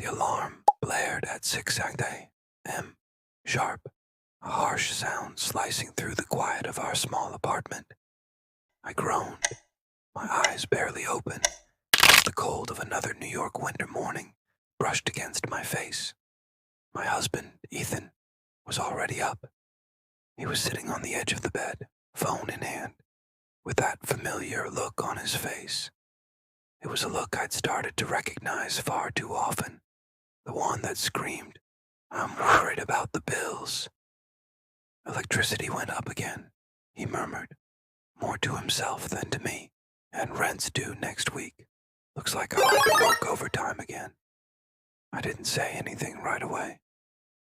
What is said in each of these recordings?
The alarm blared at 6 a.m. sharp, a harsh sound slicing through the quiet of our small apartment. I groaned, my eyes barely open, as the cold of another New York winter morning brushed against my face. My husband, Ethan, was already up. He was sitting on the edge of the bed, phone in hand, with that familiar look on his face. It was a look I'd started to recognize far too often, the one that screamed, "I'm worried about the bills." "Electricity went up again," he murmured, more to himself than to me, "and rent's due next week. Looks like I'll have to work overtime again." I didn't say anything right away.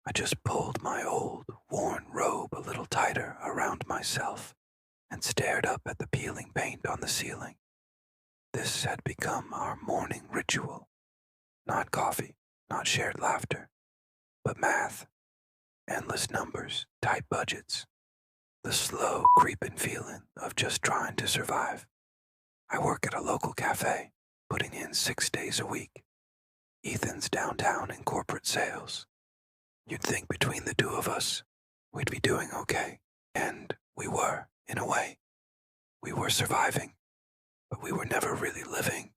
I just pulled my old, worn robe a little tighter around myself and stared up at the peeling paint on the ceiling. This had become our morning ritual. Not coffee, not shared laughter, but math, endless numbers, tight budgets, the slow creeping feeling of just trying to survive. I work at a local cafe, putting in 6 days a week. Ethan's downtown in corporate sales. You'd think between the two of us, we'd be doing okay. And we were, in a way. We were surviving, but we were never really living,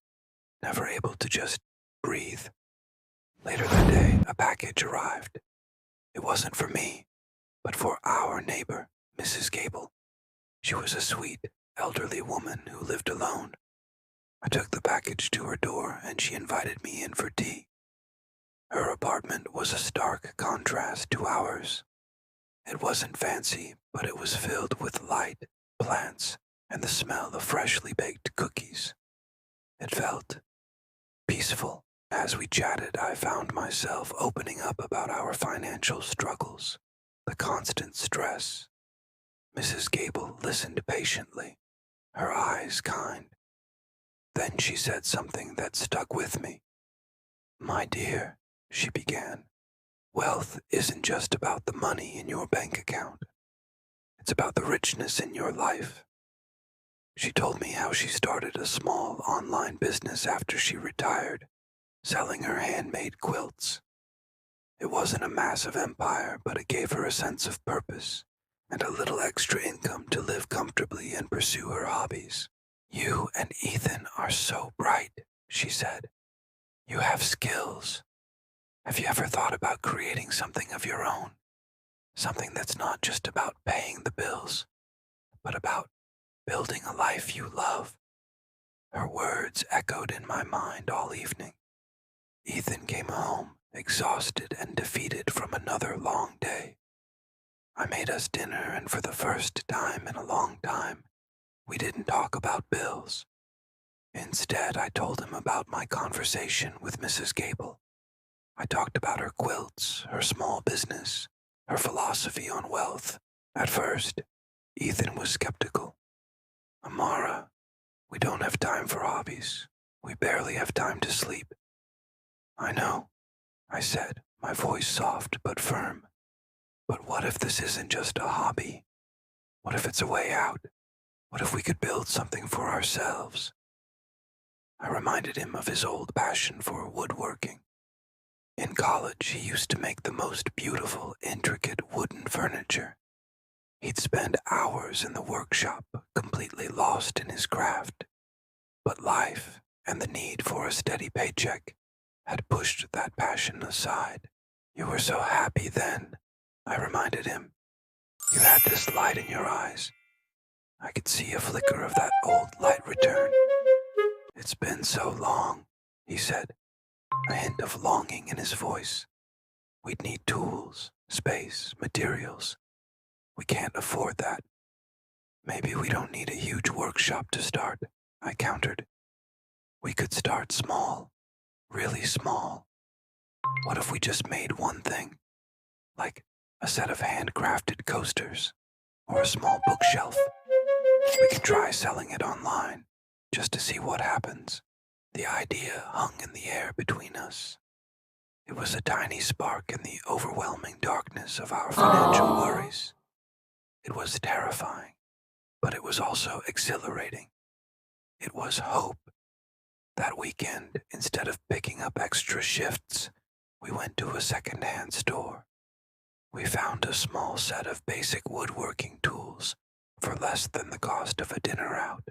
never able to just breathe. Later that day, a package arrived. It wasn't for me, but for our neighbor, Mrs. Gable. She was a sweet, elderly woman who lived alone. I took the package to her door and she invited me in for tea. Her apartment was a stark contrast to ours. It wasn't fancy, but it was filled with light, plants, and the smell of freshly baked cookies. It felt peaceful. As we chatted, I found myself opening up about our financial struggles, the constant stress. Mrs. Gable listened patiently, her eyes kind. Then she said something that stuck with me. "My dear," she began, "wealth isn't just about the money in your bank account. It's about the richness in your life." She told me how she started a small online business after she retired, selling her handmade quilts. It wasn't a massive empire, but it gave her a sense of purpose and a little extra income to live comfortably and pursue her hobbies. "You and Ethan are so bright," she said. "You have skills. Have you ever thought about creating something of your own? Something that's not just about paying the bills, but about building a life you love?" Her words echoed in my mind all evening. Ethan came home, exhausted and defeated from another long day. I made us dinner, and for the first time in a long time, we didn't talk about bills. Instead, I told him about my conversation with Mrs. Gable. I talked about her quilts, her small business, her philosophy on wealth. At first, Ethan was skeptical. "Amara, we don't have time for hobbies. We barely have time to sleep." "I know," I said, my voice soft but firm. "But what if this isn't just a hobby? What if it's a way out? What if we could build something for ourselves?" I reminded him of his old passion for woodworking. In college, he used to make the most beautiful, intricate wooden furniture. He'd spend hours in the workshop, completely lost in his craft. But life and the need for a steady paycheck had pushed that passion aside. "You were so happy then," I reminded him. "You had this light in your eyes. I could see a flicker of that old light return." "It's been so long," he said, a hint of longing in his voice. "We'd need tools, space, materials. We can't afford that." "Maybe we don't need a huge workshop to start," I countered. "We could start small, really small. What if we just made one thing, like a set of handcrafted coasters or a small bookshelf? We could try selling it online, just to see what happens." The idea hung in the air between us. It was a tiny spark in the overwhelming darkness of our financial worries. It was terrifying, but it was also exhilarating. It was hope. That weekend, instead of picking up extra shifts, We went to a second-hand store. We found a small set of basic woodworking tools for less than the cost of a dinner out.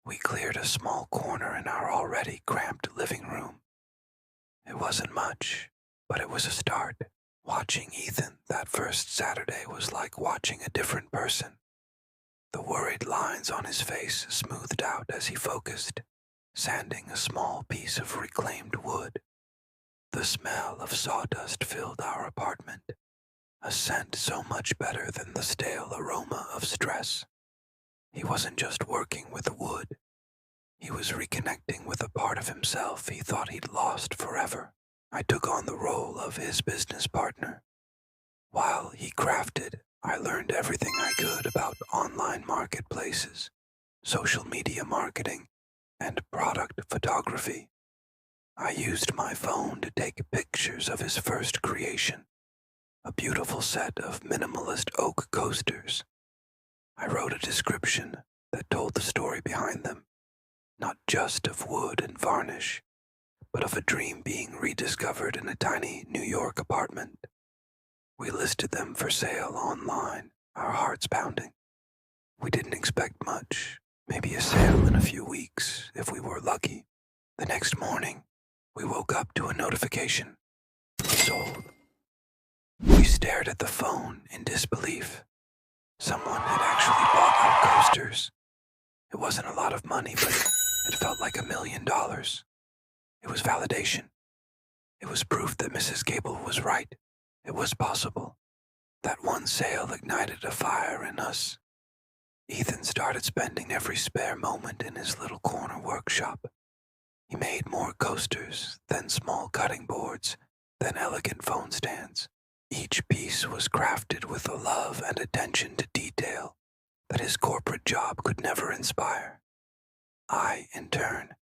We cleared a small corner in our already cramped living room. It wasn't much, but it was a start. Watching Ethan that first Saturday was like watching a different person. The worried lines on his face smoothed out as he focused, sanding a small piece of reclaimed wood. The smell of sawdust filled our apartment, a scent so much better than the stale aroma of stress. He wasn't just working with wood. He was reconnecting with a part of himself he thought he'd lost forever. I took on the role of his business partner. While he crafted, I learned everything I could about online marketplaces, social media marketing, and product photography. I used my phone to take pictures of his first creation, a beautiful set of minimalist oak coasters. I wrote a description that told the story behind them, not just of wood and varnish, but of a dream being rediscovered in a tiny New York apartment. We listed them for sale online, our hearts pounding. We didn't expect much, maybe a sale in a few weeks if we were lucky. The next morning, we woke up to a notification. Sold. We stared at the phone in disbelief. Someone had actually bought our coasters. It wasn't a lot of money, but it felt like $1 million. It was validation. It was proof that Mrs. Gable was right. It was possible. That one sale ignited a fire in us. Ethan started spending every spare moment in his little corner workshop. He made more coasters, then small cutting boards, then elegant phone stands. Each piece was crafted with a love and attention to detail that his corporate job could never inspire. I, in turn,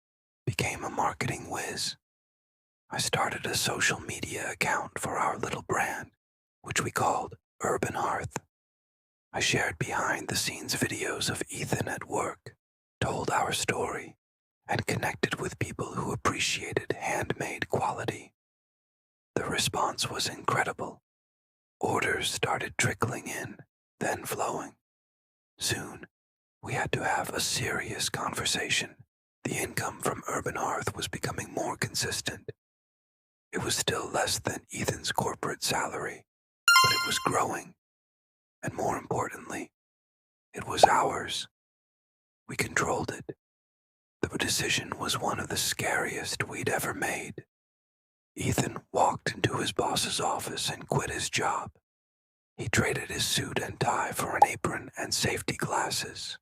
became a marketing whiz. I started a social media account for our little brand, which we called Urban Hearth. I shared behind-the-scenes videos of Ethan at work, told our story, and connected with people who appreciated handmade quality. The response was incredible. Orders started trickling in, then flowing. Soon, we had to have a serious conversation. The income from Urban Hearth was becoming more consistent. It was still less than Ethan's corporate salary, but it was growing. And more importantly, it was ours. We controlled it. The decision was one of the scariest we'd ever made. Ethan walked into his boss's office and quit his job. He traded his suit and tie for an apron and safety glasses.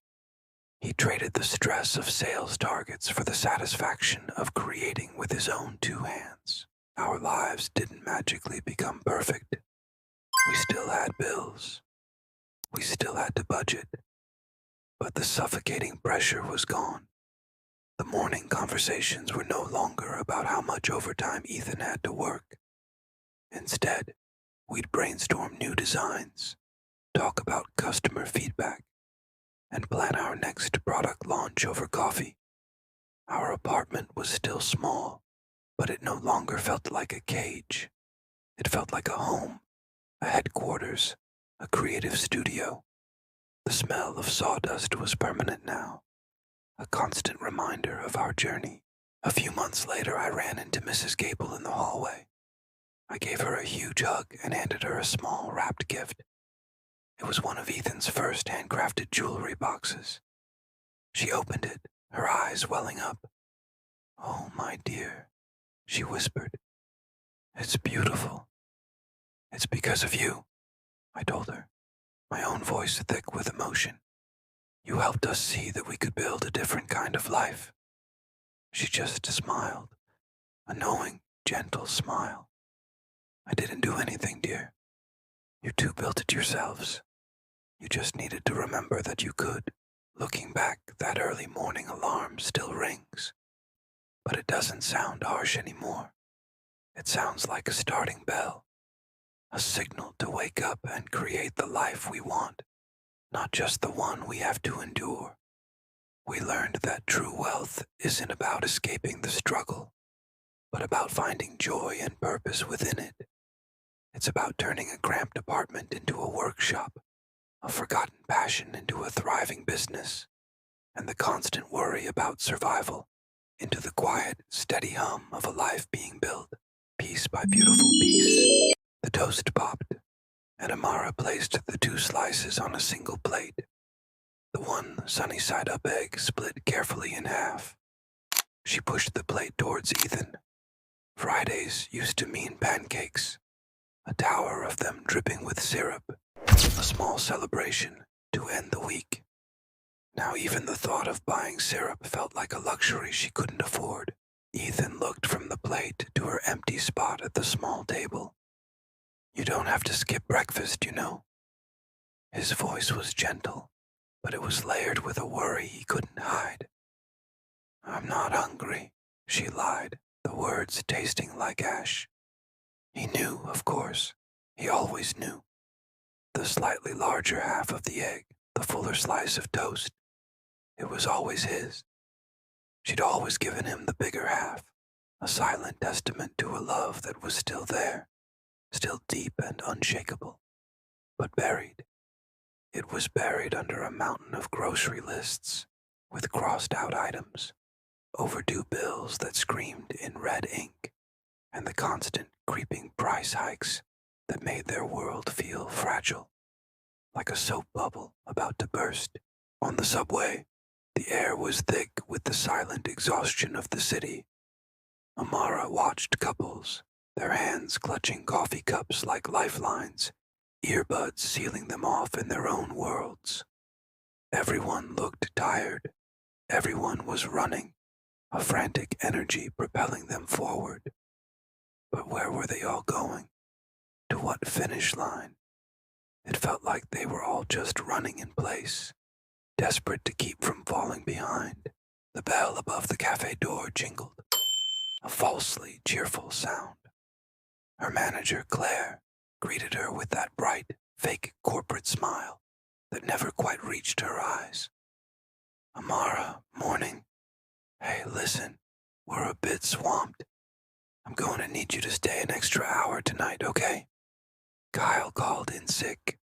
He traded the stress of sales targets for the satisfaction of creating with his own two hands. Our lives didn't magically become perfect. We still had bills. We still had to budget. But the suffocating pressure was gone. The morning conversations were no longer about how much overtime Ethan had to work. Instead, we'd brainstorm new designs, talk about customer feedback, and plan our next product launch over coffee. Our apartment was still small, but it no longer felt like a cage. It felt like a home, a headquarters, a creative studio. The smell of sawdust was permanent now, a constant reminder of our journey. A few months later, I ran into Mrs. Gable in the hallway. I gave her a huge hug and handed her a small wrapped gift. It was one of Ethan's first handcrafted jewelry boxes. She opened it, her eyes welling up. "Oh, my dear," she whispered. "It's beautiful." "It's because of you," I told her, my own voice thick with emotion. "You helped us see that we could build a different kind of life." She just smiled, a knowing, gentle smile. "I didn't do anything, dear. You two built it yourselves. You just needed to remember that you could." Looking back, that early morning alarm still rings. But it doesn't sound harsh anymore. It sounds like a starting bell, a signal to wake up and create the life we want, not just the one we have to endure. We learned that true wealth isn't about escaping the struggle, but about finding joy and purpose within it. It's about turning a cramped apartment into a workshop, a forgotten passion into a thriving business, and the constant worry about survival into the quiet, steady hum of a life being built, piece by beautiful piece. The toast popped, and Amara placed the 2 slices on a single plate. The one sunny-side-up egg split carefully in half. She pushed the plate towards Ethan. Fridays used to mean pancakes, a tower of them dripping with syrup, a small celebration to end the week. Now even the thought of buying syrup felt like a luxury she couldn't afford. Ethan looked from the plate to her empty spot at the small table. "You don't have to skip breakfast, you know." His voice was gentle, but it was layered with a worry he couldn't hide. "I'm not hungry," she lied, the words tasting like ash. He knew, of course. He always knew. The slightly larger half of the egg, the fuller slice of toast, it was always his. She'd always given him the bigger half, a silent testament to a love that was still there, still deep and unshakable, but buried. It was buried under a mountain of grocery lists, with crossed-out items, overdue bills that screamed in red ink, and the constant creeping price hikes that made their world feel fragile, like a soap bubble about to burst. On the subway, the air was thick with the silent exhaustion of the city. Amara watched couples, their hands clutching coffee cups like lifelines, earbuds sealing them off in their own worlds. Everyone looked tired. Everyone was running, a frantic energy propelling them forward. But where were they all going? To what finish line? It felt like they were all just running in place, desperate to keep from falling behind. The bell above the cafe door jingled, a falsely cheerful sound. Her manager, Claire, greeted her with that bright, fake corporate smile that never quite reached her eyes. "Amara, morning. Hey, listen, we're a bit swamped. I'm going to need you to stay an extra hour tonight, okay?" Kyle called in sick.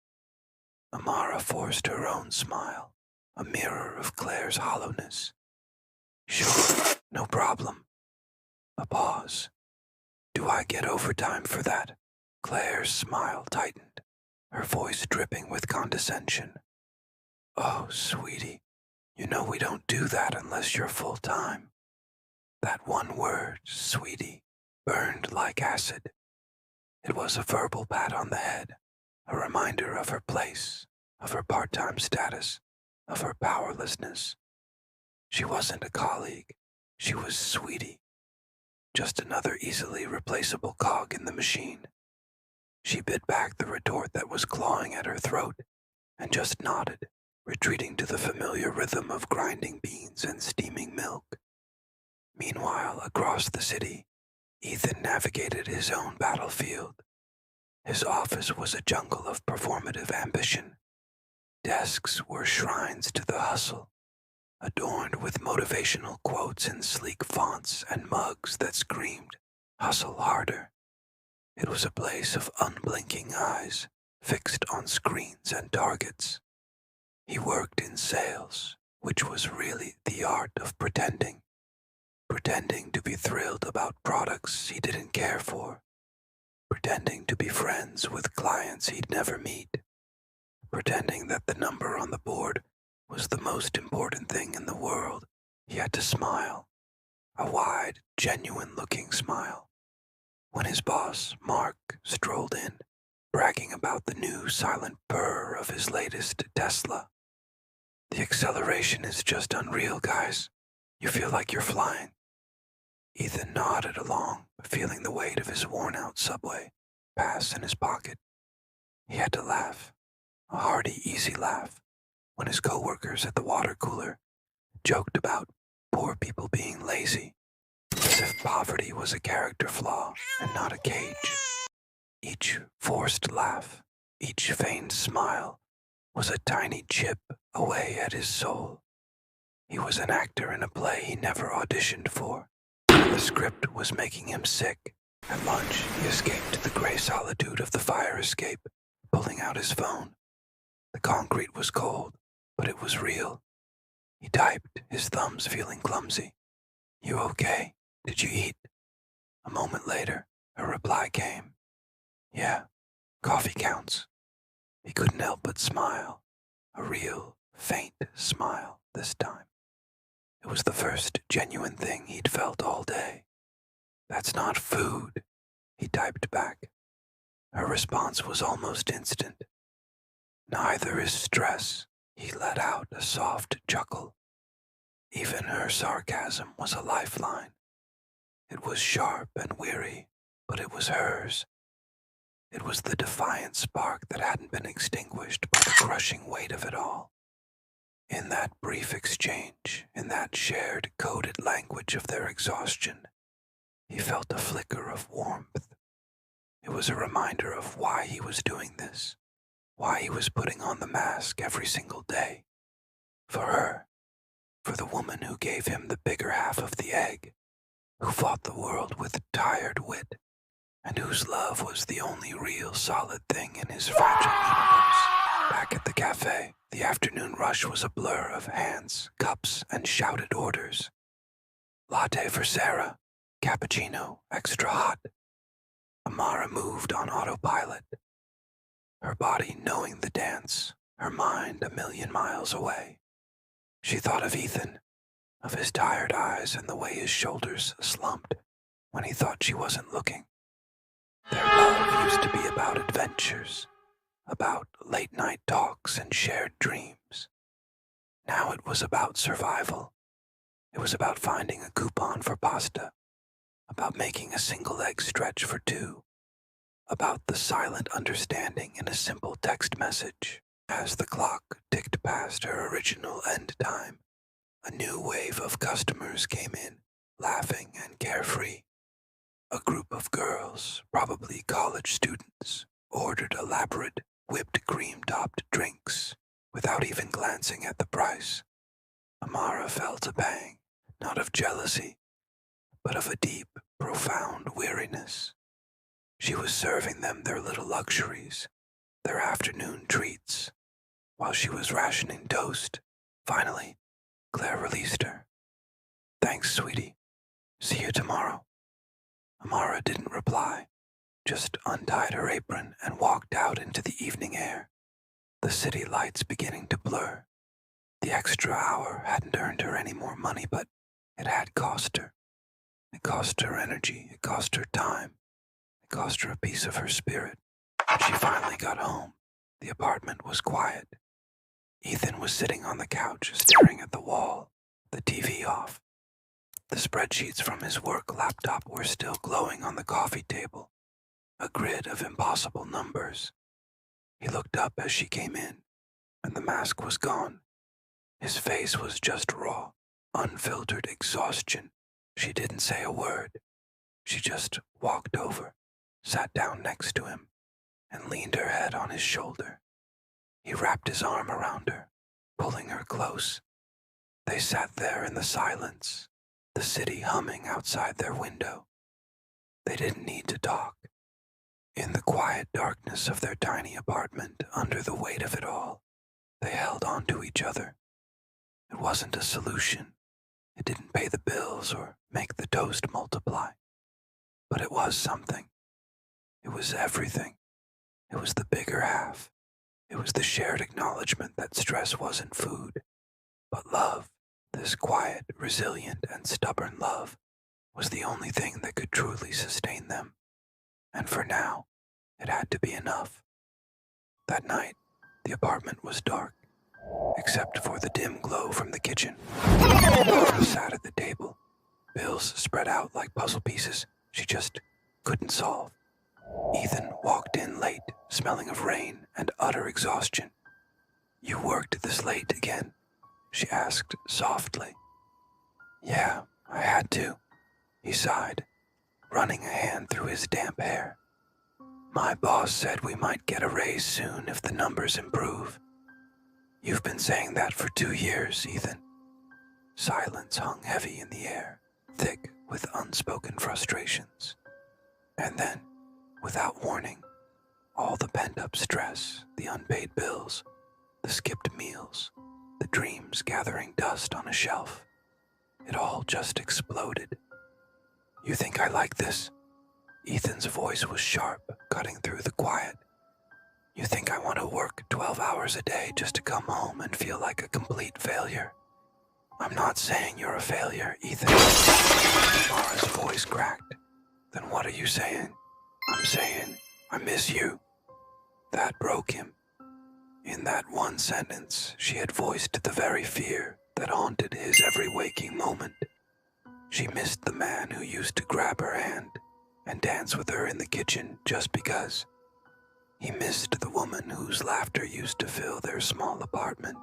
Amara forced her own smile, a mirror of Claire's hollowness. "Sure, no problem." A pause. "Do I get overtime for that?" Claire's smile tightened, her voice dripping with condescension. "Oh, sweetie, you know we don't do that unless you're full-time." That one word, sweetie, burned like acid. It was a verbal pat on the head, a reminder of her place, of her part-time status, of her powerlessness. She wasn't a colleague. She was sweetie. Just another easily replaceable cog in the machine. She bit back the retort that was clawing at her throat and just nodded, retreating to the familiar rhythm of grinding beans and steaming milk. Meanwhile, across the city, Ethan navigated his own battlefield. His office was a jungle of performative ambition. Desks were shrines to the hustle, adorned with motivational quotes in sleek fonts and mugs that screamed, "Hustle harder." It was a place of unblinking eyes, fixed on screens and targets. He worked in sales, which was really the art of pretending to be thrilled about products he didn't care for, pretending to be friends with clients he'd never meet, pretending that the number on the board was the most important thing in the world. He had to smile, a wide, genuine-looking smile. When his boss, Mark, strolled in, bragging about the new silent purr of his latest Tesla. "The acceleration is just unreal, guys. You feel like you're flying." Ethan nodded along, feeling the weight of his worn-out subway pass in his pocket. He had to laugh, a hearty, easy laugh, when his co-workers at the water cooler joked about poor people being lazy, as if poverty was a character flaw and not a cage. Each forced laugh, each feigned smile, was a tiny chip away at his soul. He was an actor in a play he never auditioned for, The script was making him sick. At lunch, he escaped the gray solitude of the fire escape, pulling out his phone. The concrete was cold, but it was real. He typed, his thumbs feeling clumsy. "You okay? Did you eat?" A moment later, a reply came. "Yeah, coffee counts." He couldn't help but smile. A real, faint smile this time. It was the first genuine thing he'd felt all day. "That's not food," he typed back. Her response was almost instant. "Neither is stress." He let out a soft chuckle. Even her sarcasm was a lifeline. It was sharp and weary, but it was hers. It was the defiant spark that hadn't been extinguished by the crushing weight of it all. In that brief exchange, in that shared coded language of their exhaustion, he felt a flicker of warmth. It was a reminder of why he was doing this, why he was putting on the mask every single day. For her, for the woman who gave him the bigger half of the egg, who fought the world with tired wit, and whose love was the only real solid thing in his fragile universe. Back at the cafe, the afternoon rush was a blur of hands, cups, and shouted orders. "Latte for Sarah, cappuccino, extra hot." Amara moved on autopilot, her body knowing the dance, her mind a million miles away. She thought of Ethan, of his tired eyes and the way his shoulders slumped when he thought she wasn't looking. Their love used to be about adventures, about late-night talks and shared dreams. Now it was about survival. It was about finding a coupon for pasta, about making a single egg stretch for two, about the silent understanding in a simple text message. As the clock ticked past her original end time, a new wave of customers came in, laughing and carefree. A group of girls, probably college students, ordered elaborate, whipped cream-topped drinks without even glancing at the price. Amara felt a pang, not of jealousy, but of a deep, profound weariness. She was serving them their little luxuries, their afternoon treats, while she was rationing toast. Finally, Claire released her. "Thanks, sweetie. See you tomorrow." Amara didn't reply, just untied her apron and walked out into the evening air, the city lights beginning to blur. The extra hour hadn't earned her any more money, but it had cost her. It cost her energy, it cost her time, it cost her a piece of her spirit. When she finally got home, the apartment was quiet. Ethan was sitting on the couch, staring at the wall, the TV off. The spreadsheets from his work laptop were still glowing on the coffee table, a grid of impossible numbers. He looked up as she came in, and the mask was gone. His face was just raw, unfiltered exhaustion. She didn't say a word. She just walked over, sat down next to him, and leaned her head on his shoulder. He wrapped his arm around her, pulling her close. They sat there in the silence, the city humming outside their window. They didn't need to talk. In the quiet darkness of their tiny apartment, under the weight of it all, they held on to each other. It wasn't a solution. It didn't pay the bills or make the toast multiply. But it was something. It was everything. It was the bigger half. It was the shared acknowledgement that stress wasn't food, but love, this quiet, resilient, and stubborn love, was the only thing that could truly sustain them. And for now, it had to be enough. That night, the apartment was dark, except for the dim glow from the kitchen. Amara sat at the table, bills spread out like puzzle pieces she just couldn't solve. Ethan walked in late, smelling of rain and utter exhaustion. "You worked this late again?" she asked softly. "Yeah, I had to," he sighed, running a hand through his damp hair. "My boss said we might get a raise soon if the numbers improve." "You've been saying that for 2 years, Ethan." Silence hung heavy in the air, thick with unspoken frustrations. And then, without warning, all the pent-up stress, the unpaid bills, the skipped meals, the dreams gathering dust on a shelf, it all just exploded. "You think I like this?" Ethan's voice was sharp, cutting through the quiet. "You think I want to work 12 hours a day just to come home and feel like a complete failure?" "I'm not saying you're a failure, Ethan." Amara's voice cracked. "Then what are you saying?" "I'm saying, I miss you." That broke him. In that one sentence, she had voiced the very fear that haunted his every waking moment. She missed the man who used to grab her hand and dance with her in the kitchen just because. He missed the woman whose laughter used to fill their small apartment,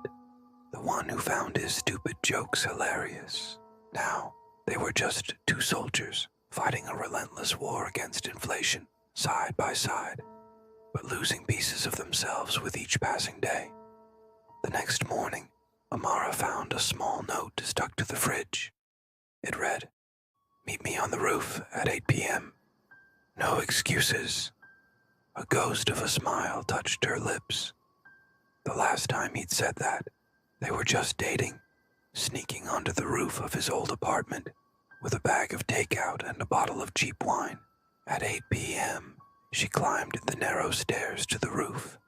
the one who found his stupid jokes hilarious. Now, they were just two soldiers fighting a relentless war against inflation, side by side, but losing pieces of themselves with each passing day. The next morning, Amara found a small note stuck to the fridge. It read, "Meet me on the roof at 8 p.m. No excuses." A ghost of a smile touched her lips. The last time he'd said that, they were just dating, sneaking onto the roof of his old apartment with a bag of takeout and a bottle of cheap wine. At 8 p.m., she climbed the narrow stairs to the roof,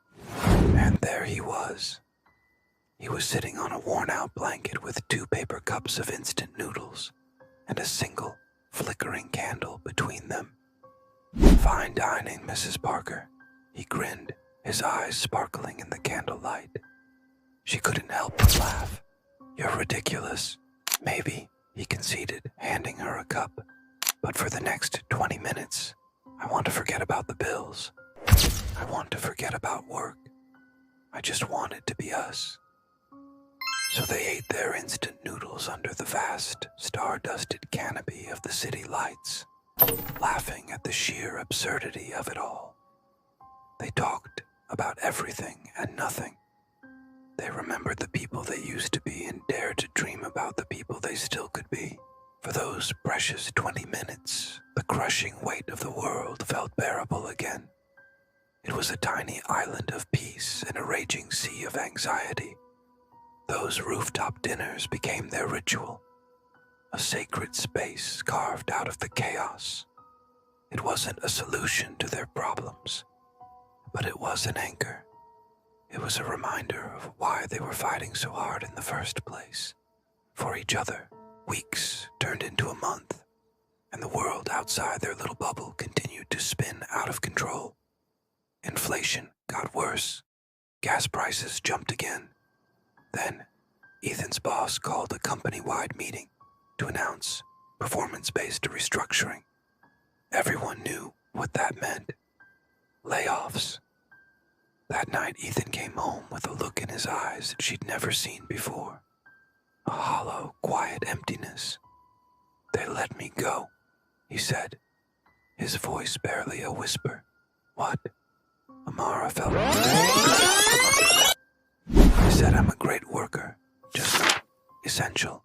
and there he was. He was sitting on a worn-out blanket with 2 paper cups of instant noodles and a single, flickering candle between them. "Fine dining, Mrs. Parker," he grinned, his eyes sparkling in the candlelight. She couldn't help but laugh. "You're ridiculous." "Maybe," he conceded, handing her a cup. "But for the next 20 minutes, I want to forget about the bills. I want to forget about work. I just want it to be us." So they ate their instant noodles under the vast, star-dusted canopy of the city lights, laughing at the sheer absurdity of it all. They talked about everything and nothing. They remembered the people they used to be and dared to dream about the people they still could be. For those precious 20 minutes, the crushing weight of the world felt bearable again. It was a tiny island of peace in a raging sea of anxiety. Those rooftop dinners became their ritual, a sacred space carved out of the chaos. It wasn't a solution to their problems, but it was an anchor. It was a reminder of why they were fighting so hard in the first place. For each other, weeks turned into a month, and the world outside their little bubble continued to spin out of control. Inflation got worse. Gas prices jumped again. Then, Ethan's boss called a company-wide meeting to announce performance-based restructuring. Everyone knew what that meant. Layoffs. That night, Ethan came home with a look in his eyes that she'd never seen before. A hollow, quiet emptiness. "They let me go," he said, his voice barely a whisper. "What?" Amara felt. "I said I'm a great worker, just not essential."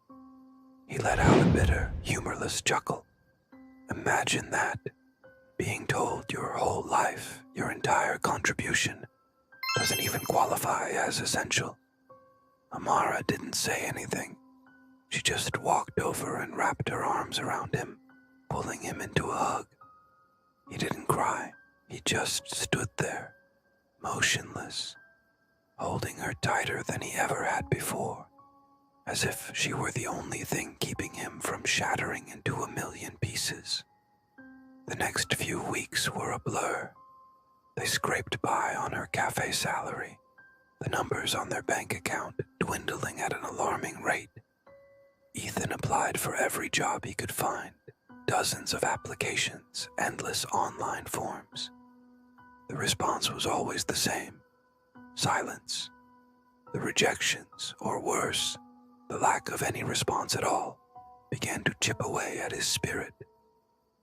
He let out a bitter, humorless chuckle. Imagine that, being told your whole life, your entire contribution, doesn't even qualify as essential. Amara didn't say anything. She just walked over and wrapped her arms around him, pulling him into a hug. He didn't cry. He just stood there, motionless, holding her tighter than he ever had before, as if she were the only thing keeping him from shattering into a million pieces. The next few weeks were a blur. They scraped by on her cafe salary, the numbers on their bank account dwindling at an alarming rate. Ethan applied for every job he could find, dozens of applications, endless online forms. The response was always the same: silence. The rejections, or worse, the lack of any response at all, began to chip away at his spirit.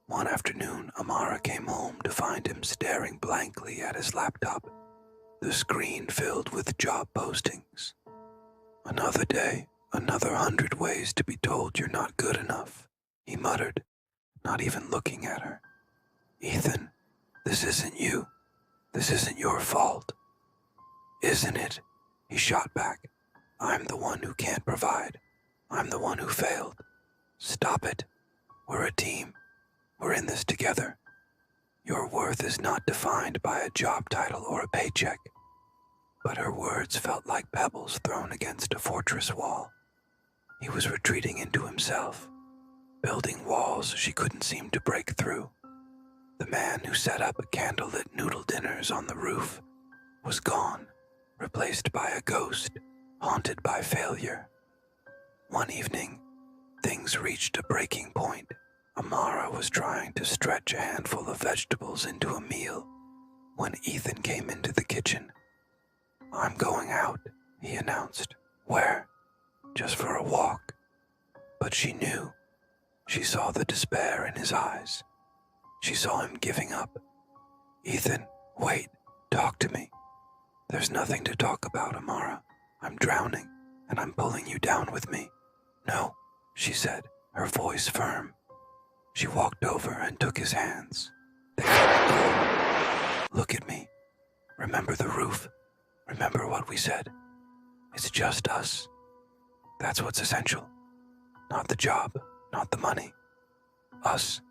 One afternoon, Amara came home to find him staring blankly at his laptop, the screen filled with job postings. "Another day, another 100 ways to be told you're not good enough," he muttered, not even looking at her. "Ethan, this isn't you. This isn't your fault." "Isn't it?" he shot back. "I'm the one who can't provide. I'm the one who failed. Stop it. We're a team. We're in this together. Your worth is not defined by a job title or a paycheck." But her words felt like pebbles thrown against a fortress wall. He was retreating into himself, building walls she couldn't seem to break through. The man who set up candlelit noodle dinners on the roof was gone, replaced by a ghost, haunted by failure. One evening, things reached a breaking point. Amara was trying to stretch a handful of vegetables into a meal when Ethan came into the kitchen. "I'm going out," he announced. "Where?" "Just for a walk." But she knew. She saw the despair in his eyes. She saw him giving up. "Ethan, wait, talk to me." "There's nothing to talk about, Amara. I'm drowning, and I'm pulling you down with me." "No," she said, her voice firm. She walked over and took his hands. They felt cold. "Look at me. Remember the roof. Remember what we said. It's just us. That's what's essential. Not the job, not the money. Us."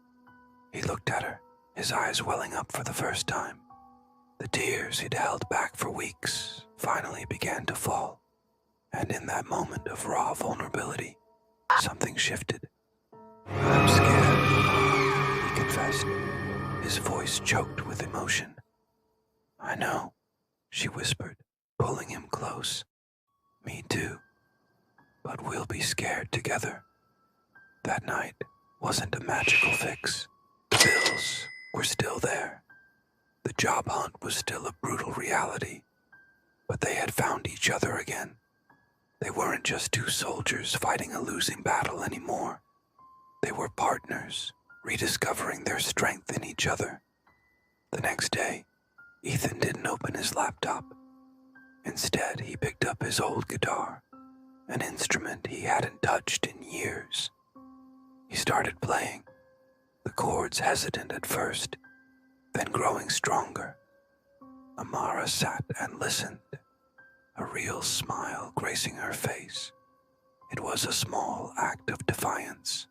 He looked at her, his eyes welling up for the first time. The tears he'd held back for weeks finally began to fall. And in that moment of raw vulnerability, something shifted. "I'm scared," he confessed, his voice choked with emotion. "I know," she whispered, pulling him close. "Me too. But we'll be scared together." That night wasn't a magical fix. The bills were still there. The job hunt was still a brutal reality. But they had found each other again. They weren't just two soldiers fighting a losing battle anymore. They were partners, rediscovering their strength in each other. The next day, Ethan didn't open his laptop. Instead, he picked up his old guitar, an instrument he hadn't touched in years. He started playing, the chords hesitant at first, then growing stronger. Amara sat and listened, a real smile gracing her face. It was a small act of defiance,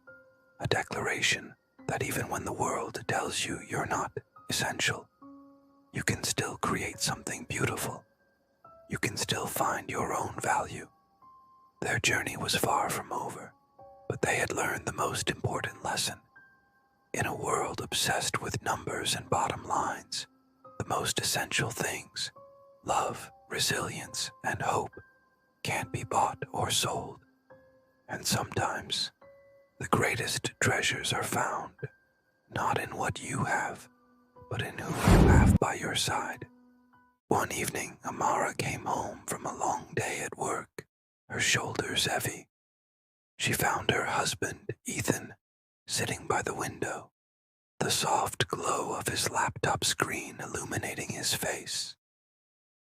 a declaration that even when the world tells you you're not essential, you can still create something beautiful. You can still find your own value. Their journey was far from over, but they had learned the most important lesson. In a world obsessed with numbers and bottom lines, the most essential things, love, resilience, and hope, can't be bought or sold. And sometimes, the greatest treasures are found, not in what you have, but in who you have by your side. One evening, Amara came home from a long day at work, her shoulders heavy. She found her husband, Ethan, sitting by the window, the soft glow of his laptop screen illuminating his face.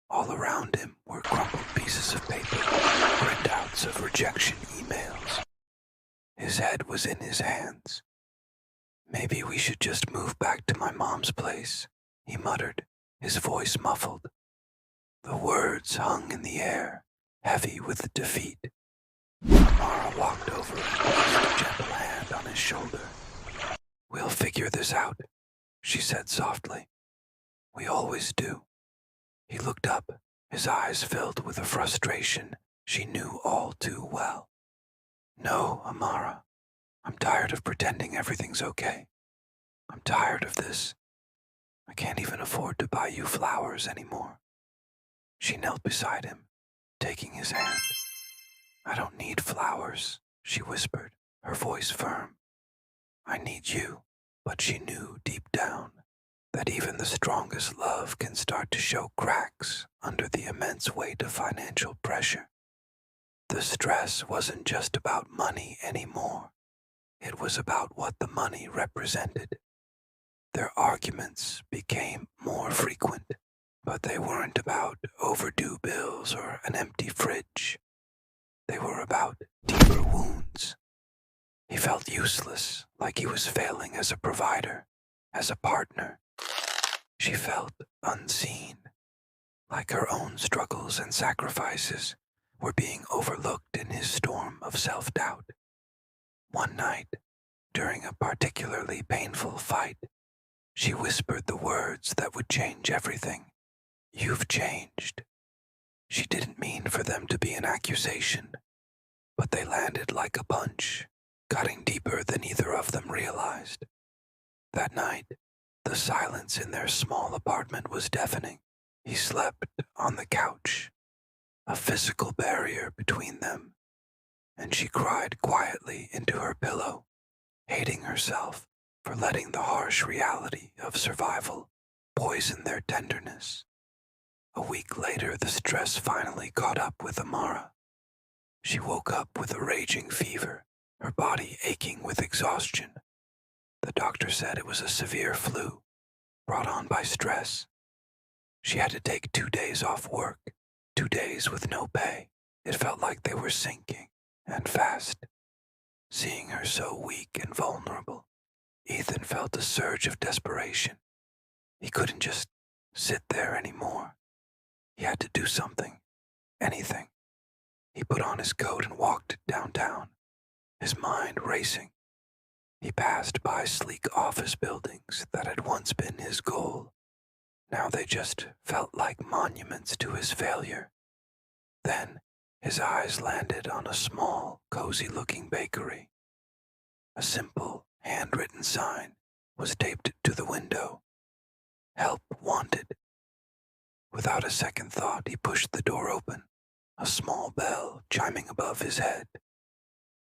All around him were crumpled pieces of paper, printouts of rejection emails. His head was in his hands. "Maybe we should just move back to my mom's place," he muttered, his voice muffled. The words hung in the air, heavy with defeat. Amara walked over and placed a gentle hand on his shoulder. "We'll figure this out," she said softly. "We always do." He looked up, his eyes filled with a frustration she knew all too well. "No, Amara. I'm tired of pretending everything's okay. I'm tired of this. I can't even afford to buy you flowers anymore." She knelt beside him, taking his hand. "I don't need flowers," she whispered, her voice firm. "I need you." But she knew deep down that even the strongest love can start to show cracks under the immense weight of financial pressure. The stress wasn't just about money anymore. It was about what the money represented. Their arguments became more frequent, but they weren't about overdue bills or an empty fridge. They were about deeper wounds. He felt useless, like he was failing as a provider, as a partner. She felt unseen, like her own struggles and sacrifices were being overlooked in his storm of self-doubt. One night, during a particularly painful fight, she whispered the words that would change everything. "You've changed." She didn't mean for them to be an accusation, but they landed like a punch, cutting deeper than either of them realized. That night, the silence in their small apartment was deafening. He slept on the couch, a physical barrier between them, and she cried quietly into her pillow, hating herself for letting the harsh reality of survival poison their tenderness. A week later, the stress finally caught up with Amara. She woke up with a raging fever, her body aching with exhaustion. The doctor said it was a severe flu, brought on by stress. She had to take 2 days off work, 2 days with no pay. It felt like they were sinking, and fast. Seeing her so weak and vulnerable, Ethan felt a surge of desperation. He couldn't just sit there anymore. He had to do something, anything. He put on his coat and walked downtown, his mind racing. He passed by sleek office buildings that had once been his goal. Now they just felt like monuments to his failure. Then his eyes landed on a small, cozy-looking bakery. A simple, handwritten sign was taped to the window. "Help wanted." Without a second thought, he pushed the door open, a small bell chiming above his head.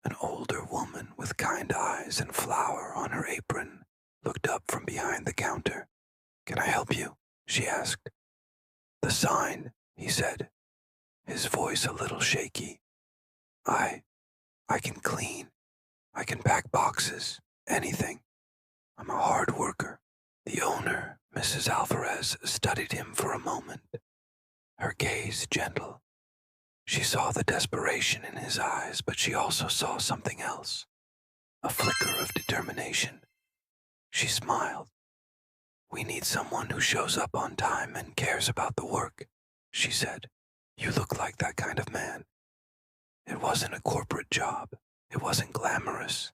An older woman with kind eyes and flour on her apron looked up from behind the counter. "Can I help you?" she asked. "The sign," he said, his voice a little shaky. I can clean. I can pack boxes, anything. I'm a hard worker." The owner, Mrs. Alvarez, studied him for a moment, her gaze gentle. She saw the desperation in his eyes, but she also saw something else, a flicker of determination. She smiled. "We need someone who shows up on time and cares about the work," she said. "You look like that kind of man." It wasn't a corporate job. It wasn't glamorous.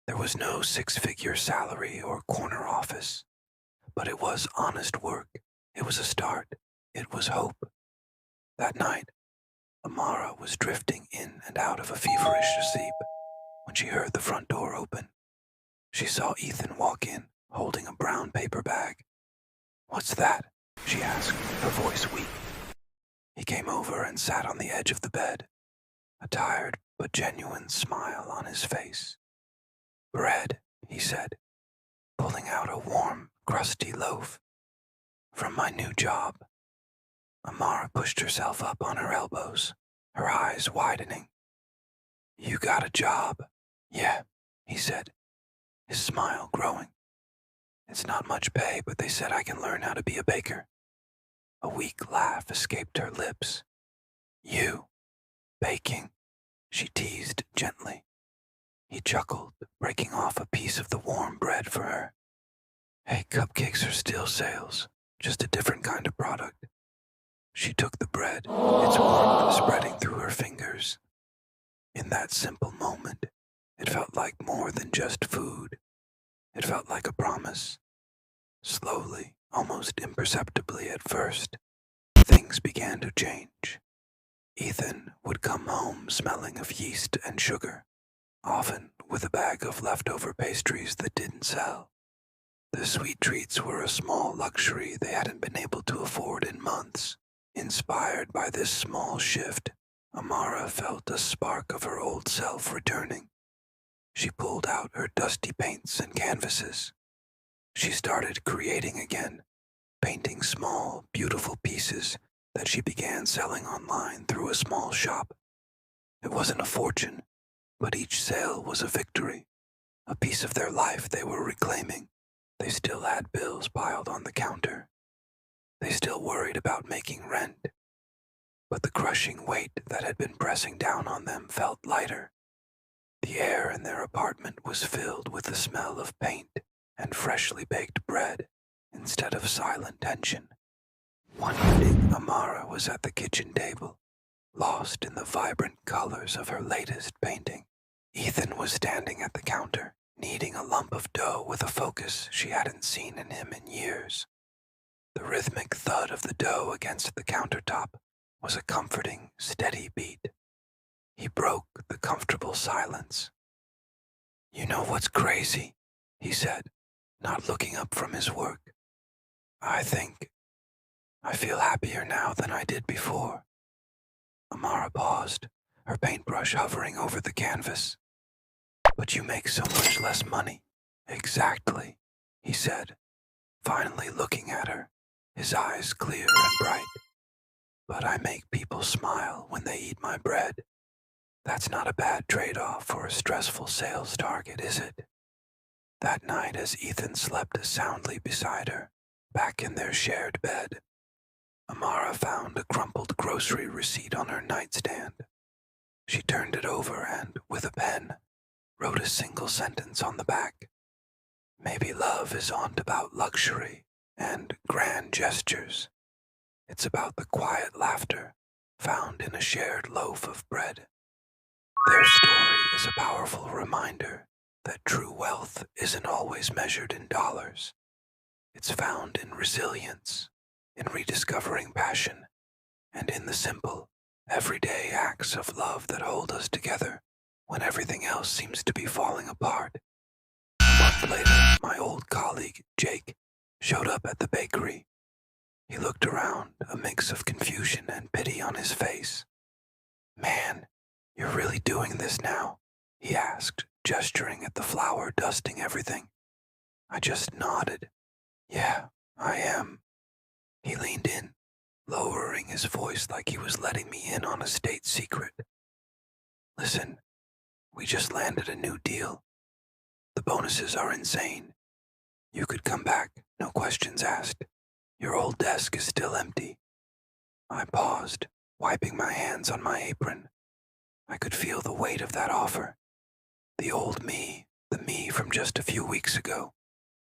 There was no six-figure salary or corner office. But it was honest work. It was a start. It was hope. That night, Amara was drifting in and out of a feverish sleep when she heard the front door open. She saw Ethan walk in, holding a brown paper bag. "What's that?" she asked, her voice weak. He came over and sat on the edge of the bed, a tired but genuine smile on his face. "Bread," he said, pulling out a warm, crusty loaf. "From my new job." Amara pushed herself up on her elbows, her eyes widening. "You got a job?" "Yeah," he said, his smile growing. "It's not much pay, but they said I can learn how to be a baker." A weak laugh escaped her lips. "You, baking?" she teased gently. He chuckled, breaking off a piece of the warm bread for her. "Hey, cupcakes are still sales, just a different kind of product." She took the bread, its warmth spreading through her fingers. In that simple moment, it felt like more than just food. It felt like a promise. Slowly, almost imperceptibly at first, things began to change. Ethan would come home smelling of yeast and sugar, often with a bag of leftover pastries that didn't sell. The sweet treats were a small luxury they hadn't been able to afford in months. Inspired by this small shift, Amara felt a spark of her old self returning. She pulled out her dusty paints and canvases. She started creating again, painting small, beautiful pieces that she began selling online through a small shop. It wasn't a fortune, but each sale was a victory, a piece of their life they were reclaiming. They still had bills piled on the counter. They still worried about making rent. But the crushing weight that had been pressing down on them felt lighter. The The air in their apartment was filled with the smell of paint and freshly baked bread instead of silent tension. One evening, Amara was at the kitchen table, lost in the vibrant colors of her latest painting. Ethan was standing at the counter, kneading a lump of dough with a focus she hadn't seen in him in years. The rhythmic thud of the dough against the countertop was a comforting, steady beat. He broke the comfortable silence. "You know what's crazy?" he said, not looking up from his work. I feel happier now than I did before." Amara paused, her paintbrush hovering over the canvas. "But you make so much less money." "Exactly," he said, finally looking at her, his eyes clear and bright. "But I make people smile when they eat my bread. That's not a bad trade-off for a stressful sales target, is it?" That night, as Ethan slept soundly beside her, back in their shared bed, Amara found a crumpled grocery receipt on her nightstand. She turned it over and, with a pen, wrote a single sentence on the back. "Maybe love isn't about luxury and grand gestures. It's about the quiet laughter found in a shared loaf of bread." Their story is a powerful reminder that true wealth isn't always measured in dollars. It's found in resilience, in rediscovering passion, and in the simple, everyday acts of love that hold us together when everything else seems to be falling apart. A month later, my old colleague, Jake, showed up at the bakery. He looked around, a mix of confusion and pity on his face. "Man, you're really doing this now?" he asked, gesturing at the flour dusting everything. I just nodded. "Yeah, I am." He leaned in, lowering his voice like he was letting me in on a state secret. "Listen, we just landed a new deal. The bonuses are insane. You could come back, no questions asked. Your old desk is still empty." I paused, wiping my hands on my apron. I could feel the weight of that offer. The old me, the me from just a few weeks ago,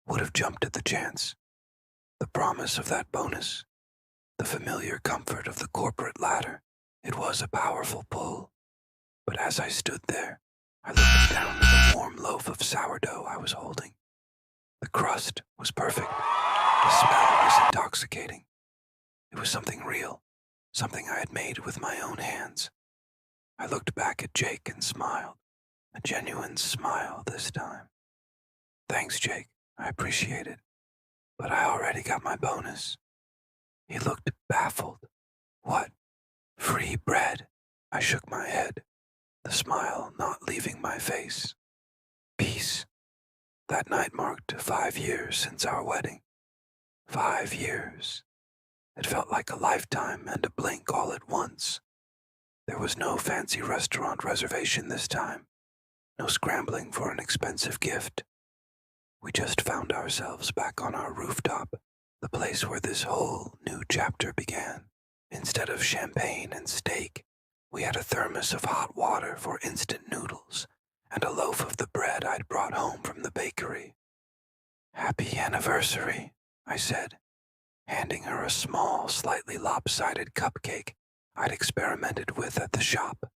would have jumped at the chance. The promise of that bonus, the familiar comfort of the corporate ladder, it was a powerful pull. But as I stood there, I looked down at the warm loaf of sourdough I was holding. The crust was perfect. The smell was intoxicating. It was something real, something I had made with my own hands. I looked back at Jake and smiled, a genuine smile this time. "Thanks, Jake. I appreciate it. But I already got my bonus." He looked baffled. "What? Free bread?" I shook my head, the smile not leaving my face. Peace. That night marked 5 years since our wedding. 5 years. It felt like a lifetime and a blink all at once. There was no fancy restaurant reservation this time, no scrambling for an expensive gift. We just found ourselves back on our rooftop, the place where this whole new chapter began. Instead of champagne and steak, we had a thermos of hot water for instant noodles and a loaf of the bread I'd brought home from the bakery. "Happy anniversary," I said, handing her a small, slightly lopsided cupcake I'd experimented with at the shop.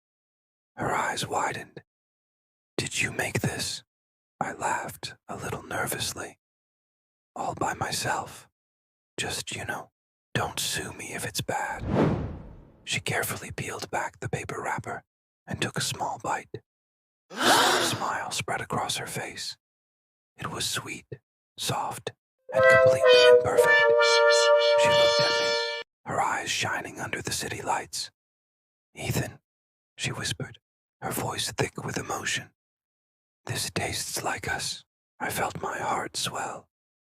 Her eyes widened. "Did you make this?" I laughed, a little nervously. "All by myself. Just, don't sue me if it's bad." She carefully peeled back the paper wrapper and took a small bite. A smile spread across her face. It was sweet, soft, and completely imperfect. She looked at me, her eyes shining under the city lights. "Ethan," she whispered, her voice thick with emotion. "This tastes like us." I felt my heart swell,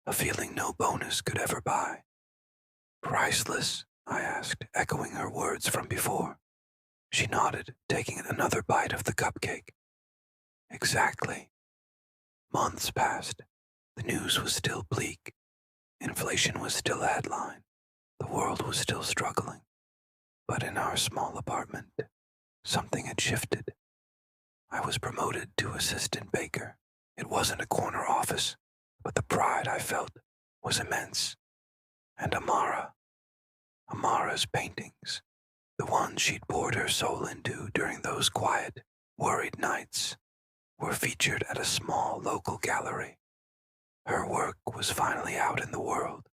a feeling no bonus could ever buy. "Priceless?" I asked, echoing her words from before. She nodded, taking another bite of the cupcake. "Exactly." Months passed. The news was still bleak. Inflation was still a headline. The world was still struggling. But in our small apartment, something had shifted. I was promoted to assistant baker. It wasn't a corner office, but the pride I felt was immense. And Amara's paintings, the ones she'd poured her soul into during those quiet, worried nights, were featured at a small local gallery. Her work was finally out in the world,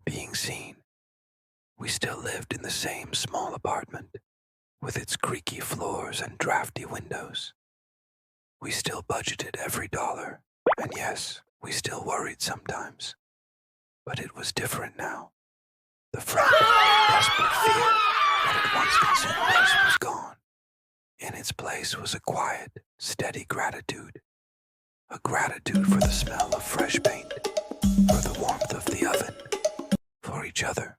being seen. We still lived in the same small apartment, with its creaky floors and drafty windows. We still budgeted every dollar, and yes, we still worried sometimes. But it was different now. The frantic, desperate fear that had once consumed us was gone. In its place was a quiet, steady gratitude. A gratitude for the smell of fresh paint, for the warmth of the oven, for each other.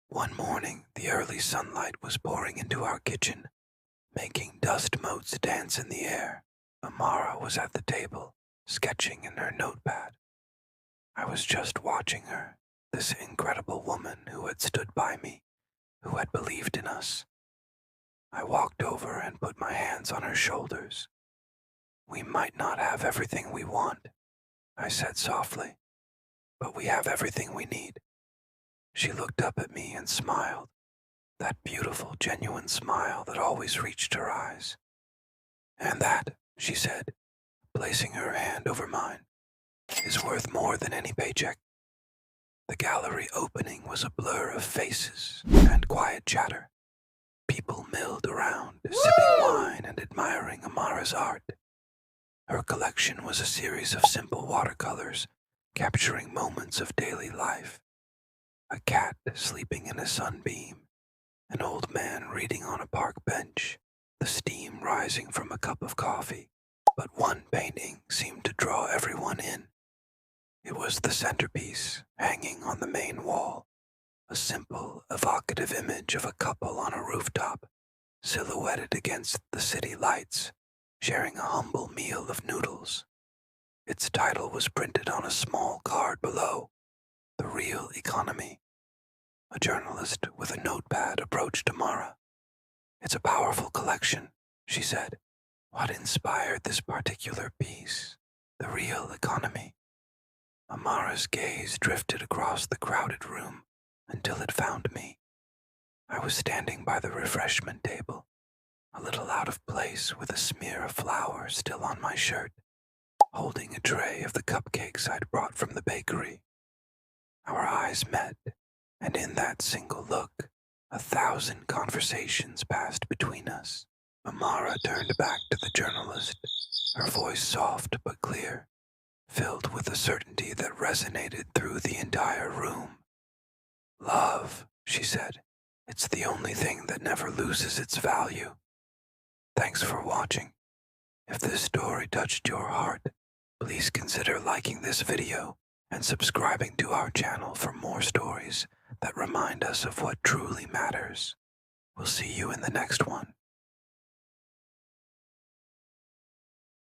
One morning, the early sunlight was pouring into our kitchen, making dust motes dance in the air. Amara was at the table, sketching in her notepad. I was just watching her, this incredible woman who had stood by me, who had believed in us. I walked over and put my hands on her shoulders. "We might not have everything we want," I said softly, "but we have everything we need." She looked up at me and smiled, that beautiful, genuine smile that always reached her eyes. "And that," she said, placing her hand over mine, "is worth more than any paycheck." The gallery opening was a blur of faces and quiet chatter. People milled around, sipping wine and admiring Amara's art. Her collection was a series of simple watercolors, capturing moments of daily life. A cat sleeping in a sunbeam, an old man reading on a park bench, the steam rising from a cup of coffee. But one painting seemed to draw everyone in. It was the centerpiece, hanging on the main wall, a simple, evocative image of a couple on a rooftop, silhouetted against the city lights, sharing a humble meal of noodles. Its title was printed on a small card below, "The Real Economy." A journalist with a notepad approached Amara. "It's a powerful collection," she said. "What inspired this particular piece? The real economy?" Amara's gaze drifted across the crowded room until it found me. I was standing by the refreshment table, a little out of place with a smear of flour still on my shirt, holding a tray of the cupcakes I'd brought from the bakery. Our eyes met, and in that single look, 1,000 conversations passed between us. Amara turned back to the journalist, her voice soft but clear, filled with a certainty that resonated through the entire room. "Love," she said. "It's the only thing that never loses its value." Thanks for watching. If this story touched your heart, please consider liking this video and subscribing to our channel for more stories that remind us of what truly matters. We'll see you in the next one.